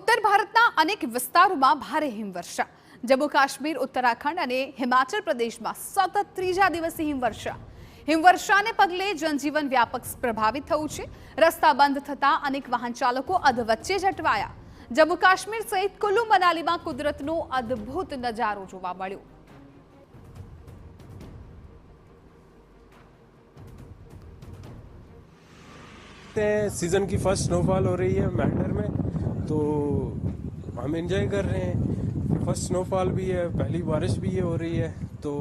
उत्तर भारतना अनेक विस्तारों भारे हिमवर्षा। जम्मू काश्मीर, उत्तराखंड और हिमाचल प्रदेश में सतत त्रीजा दिवसे हिमवर्षा ने पगले जनजीवन व्यापक प्रभावित थयुं छे। रस्ता बंध थता अनेक वाहन चालको अधवच्चे ज अटवाया। जम्मू काश्मीर सहित कुल्लू मनाली में कुदरतनो अद्भुत नजारो जोवा मळ्यो। सीजन की फर्स्ट स्नोफॉल हो रही है मैटर में, तो हम एंजॉय कर रहे हैं। फर्स्ट स्नोफॉल भी है, पहली बारिश भी ये हो रही है, तो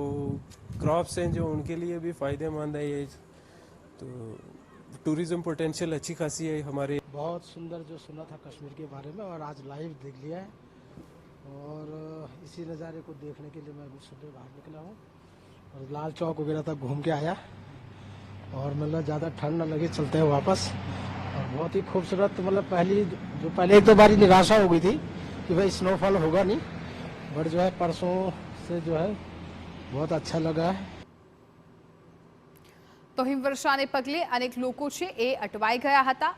क्रॉप्स हैं जो उनके लिए भी फ़ायदेमंद है ये। तो टूरिज्म पोटेंशियल अच्छी खासी है हमारे। बहुत सुंदर जो सुना था कश्मीर के बारे में और आज लाइव देख लिया है, और इसी नज़ारे को देखने के लिए मैं अभी सुबह बाहर निकला हूँ और लाल चौक वगैरह तक घूम के आया, और मतलब ज़्यादा ठंड न लगे चलते हैं वापस। और बहुत ही खूबसूरत, मतलब पहले एक दो बार निराशा हो गई थी कि भाई स्नोफॉल होगा नहीं, बट जो है परसों से जो है बहुत अच्छा लगा है। तो हिमवर्षाने पगले अनेक लोको छे ए अटवाई गया हता।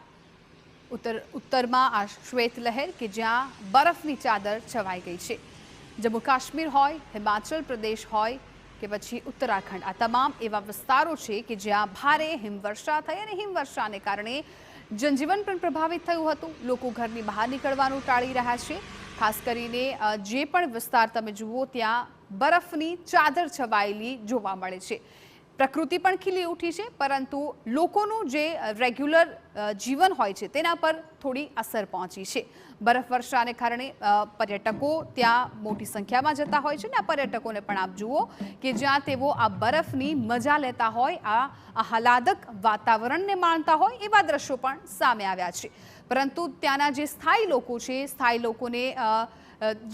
उत्तરમાં આ શ્વેત લહેર કે જ્યાં બરફની ચાદર છવાઈ ગઈ છે। જમ્મુ કાશ્મીર હોય, હિમાચલ પ્રદેશ હોય કે પછી ઉત્તરાખંડ, આ તમામ એવા વિસ્તારો છે કે જ્યાં ભારે હિમવર્ષા થઈ અને હિમવર્ષાને કારણે जनजीवन પણ પ્રભાવિત થયું હતું। લોકો ઘરની બહાર નીકળવાનું ટાળી રહ્યા છે। ખાસ કરીને જે પણ વિસ્તાર તમે જુઓ ત્યાં બરફની ચાદર છવાયેલી જોવા મળે છે। પ્રકૃતિ પણ ખીલી ઉઠી છે, પરંતુ લોકોનું જે રેગ્યુલર જીવન હોય છે તેના પર થોડી અસર પહોંચી છે। બરફવર્ષાને કારણે પર્યટકો ત્યાં મોટી સંખ્યામાં જતા હોય છે ને આ પર્યટકોને પણ આપ જુઓ કે જ્યાં તેઓ આ બરફની મજા લેતા હોય, આ આહલાદક વાતાવરણને માણતા હોય એવા દ્રશ્યો પણ સામે આવ્યા છે। પરંતુ ત્યાંના જે સ્થાયી લોકો છે, સ્થાયી લોકોને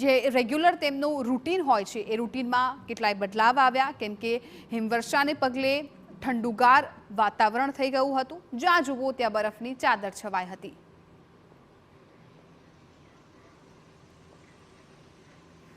જે રેગ્યુલર તેમનું રૂટીન હોય છે એ રૂટીનમાં કેટલાય બદલાવ આવ્યા, કેમ કે હિમવર્ષાને પગલે ઠંડુગાર વાતાવરણ થઈ ગયું હતું। જ્યાં જુઓ ત્યાં બરફની ચાદર છવાઈ હતી।